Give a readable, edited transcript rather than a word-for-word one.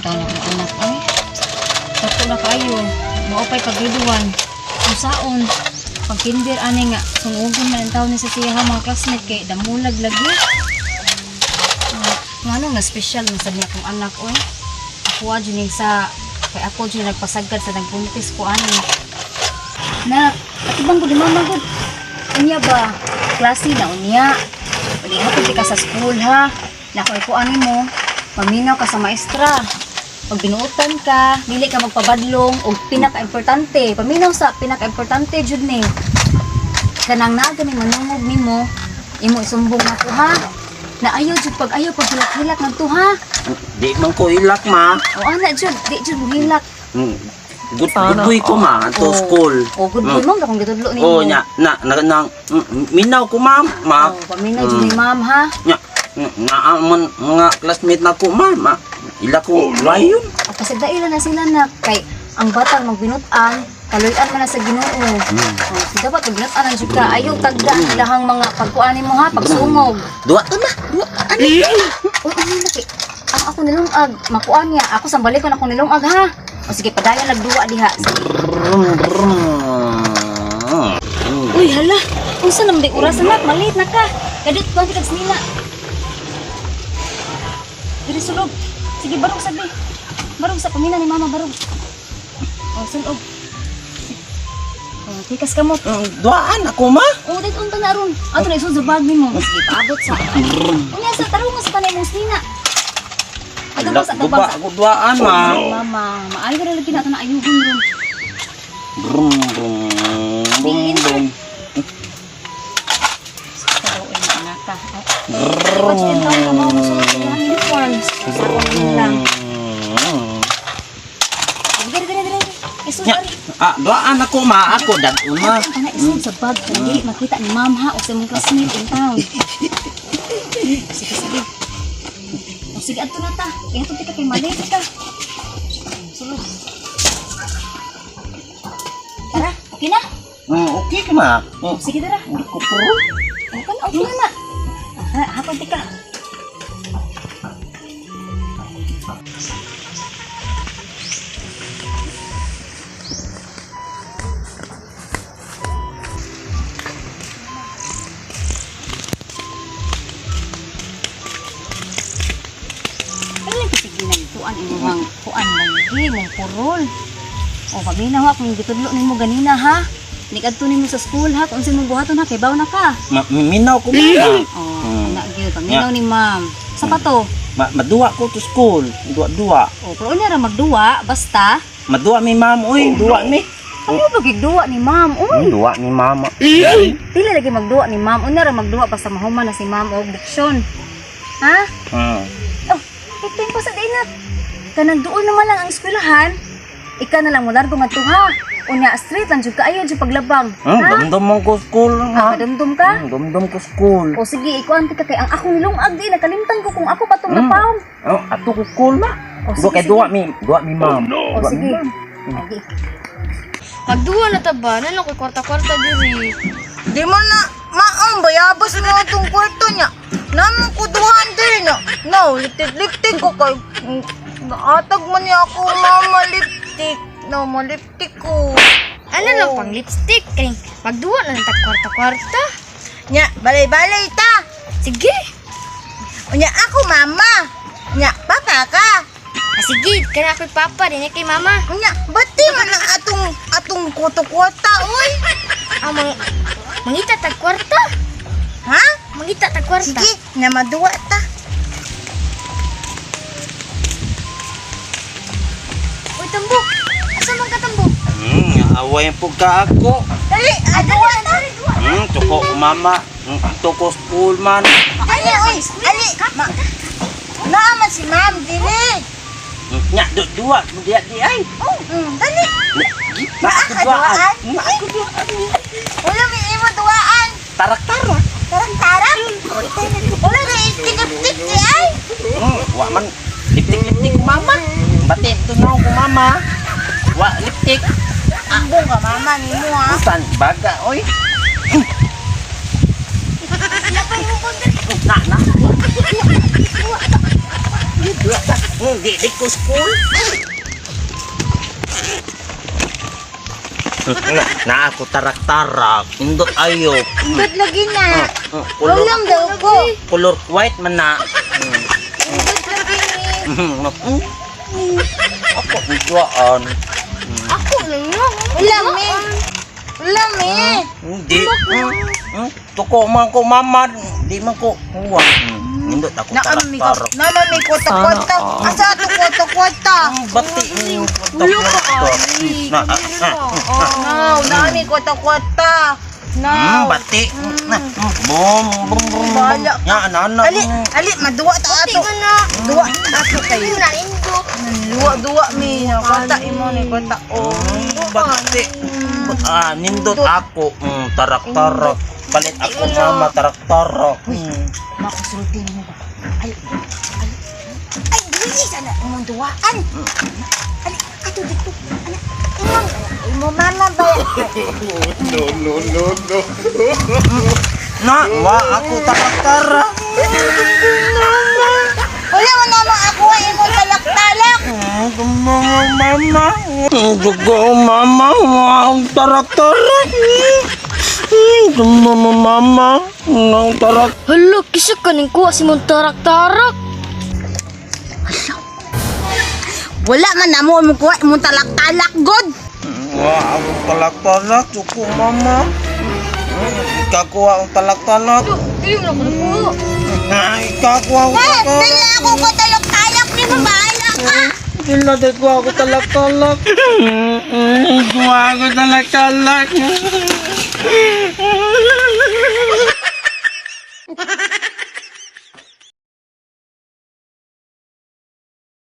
taon na akong anak. Ay, dako na kayo. Maupay pagluduan. Kung saon, pag kinder ani nga, sungugon na ang taon ni sa siya mga classmate kay damulag lagi. Ano nga special na sa niya kong anak, oy. Ako dyan sa, kay ako dyan nagpasagad sa nagpuntis ko ani. Na, katibang ko di mamagod. Unya ba, klase na unya. Palihatod ka sa school ha. Nakoy ko ani mo, paminaw ka sa maestra. Pag binuutan ka, dili ka magpabadlong og pinaka-importante. Paminaw sa pinaka-importante jud ni. Kanang naga ni manungog nimo, imo isumbong nako ha. Na ayaw jud pag ayaw pag hilak-hilak ngadto ha. Di man ko ilak ma. O ana jud, di jud mo hilak. Good boy ko ma to school. O good boy mo kung gitudlo nimo. Oh nya na minaw ko ma'am ma. O paminaw jud ni ma'am ha. Nya man mga classmate na ko ma'am. Ila ko layon. O kasi daila na sila na kay ang batang magbinutan, kaluyan man na sa Ginoo. O dapat magbinutan ang jud ka ayaw tagda ilahang mga pagkuanin mo ha, pagsungog. Duwa to na. Duwa ani. O ano laki. Ang ako nilungag, makuan niya. Ako sa balik ko na ako nilungag ha. O sige, padayon nagduwa diha. Sige. Uy, hala. Unsa naman di oras anak, maliit na ka. Kadit ko ang kitag snila. Diri sulog. Sige, barog sabi. Barog sa pamina ni mama, barog. O, sulog. O, tikas ka mo. Duaan ako ma. O, dahil unta na ron. Ato na isun sa bag ni mo. Sige, paabot sa. Unya sa tarong sa tanay mong snila. Duba ako duaan ma. Mama, maayo ra lagi nato na ayugon ron. Brum brum. Pero ay anaka. Watch and down ka mo sa uniforms. Sa ako lang. Dire. Isu Nya, duaan ako ma. Ako dagun ma. Kana isu sa bag dili makita ni ma'am ha o sa mong classmate in town. Sige. O sige ato na ta. Kaya ato tika kay mali ka. Sulod. Tara, okay na? Okay ka ma. Sige tara. Okay na na. Hapon tika. Imuhang kuan lagi mong purol. O paminaw ha kung gitudlo nimo ganina ha. Nigadto nimo sa school ha kung sino buhaton ha kay baw na ka. Minaw ko ma. Na gyud paminaw ni ma'am. Sa pato? Maduwa ko to school. Duwa. O pero unya ra magduwa basta. Maduwa mi ma'am oy, duwa mi. Ano ba gigduwa ni ma'am? Uy, Duwa ni mama. dili lagi magduwa ni ma'am. Unya ra magduwa basta mahuman na si ma'am og diksyon. Ha? Oh, iting pa sa dinat. Kanang doon naman lang ang eskwelahan, ika na lang mo largo nga to ha. Unya street lang jud kaayo jud paglabang. Dumdum mo ko school ha. Kadumdum ka? Dumdum ko school. O sige, ikaw anti ka kay ang ako nilungag di nakalimtan ko kung ako patong napawm. Ato ko school ma. Sige, Duwa mi ma'am. O sige. Lagi. Magduwa na taba, na lang ko'y kwarta-kwarta diri. Di mo na maong bayabas na itong kwarto niya. Naman ko duhan din na. No, liptik ko kay... Naatag man niya ako mama liptik. No, maliptik ko. Ano lang pang lipstick? Kaling magduwa na lang tag kwarta-kwarta. Nya, balay-balay ta. Sige. Nya ako mama. Nya, papa ka. Sige, kana ako'y papa, din kay mama. Nya, bati man ang atong kuto-kwata, oy. Mangita tag kwarta. Ha? Mangita tag kwarta. Sige, na maduwa ta. Uy, tambok. Asa man ka tambok? Away po ka ako. Dali, aduwa ta. Tuko ko mama. Tuko school man. Ali, oy, ali. Naaman si ma'am, dili. Nya, dua. Dia ay. Dali. Ako duaan. Ako duaan. Wala may imo duwaan. Tarak-tarak. Tarang-tarang. Wala na istinip-tip si ay. Wa man liptik-liptik ko mama. Bati ito na ko mama. Wa liptik. Ambong ka mama ni mo ha. San baga oy. Napay mo ko dali. Na. Di ko school. Na ako tarak-tarak. Indot ayo. Ba't lagi na? Kulor, Ulam daw ko. kulor white man na. Ba't lagi ni? Ako nagduaan. Ako lang yun. Ulam eh. Ulam eh. Hindi. Tuko man ko mama. Di man ko kuha. Indot ako tarak-tarak. Naman may kwata-kwata. Asa ito kwata-kwata? Bati ni na Naman may kwata-kwata. Now. bati. Bom bom bom. Bahala ka. Ya anak. Ali, maduwa ta ato. Duwa ato kay. Nalindot. Duwa mi. Kwata imo ni kwata. Oh. Bati. Nindot ako. Tarak-tarak. Palit ako mama tarak-tarak. Makusulti mo ba? Ay, dili sana imong duwaan. Ali, ato dito. Imong mama ba? Na, wa ako tarak-tarak. Wala mo naman ako ay imong talak-talak. Mama. Dugo mama. Wa ang tarak-tarak. Mama. Ang tarak. Hala, kisa ka ning kuha si mong tarak-tarak. Wala man namo mo kuha imong talak-talak god. Wa ako talak-talak. Dugo mama. Ikakuha ang talak-talak. Dili mo na ko. Ikakuha ang Dili ako ko talak-talak ni bahala ka. Pinaday ko ako talak-talak. Kuha ako talak-talak.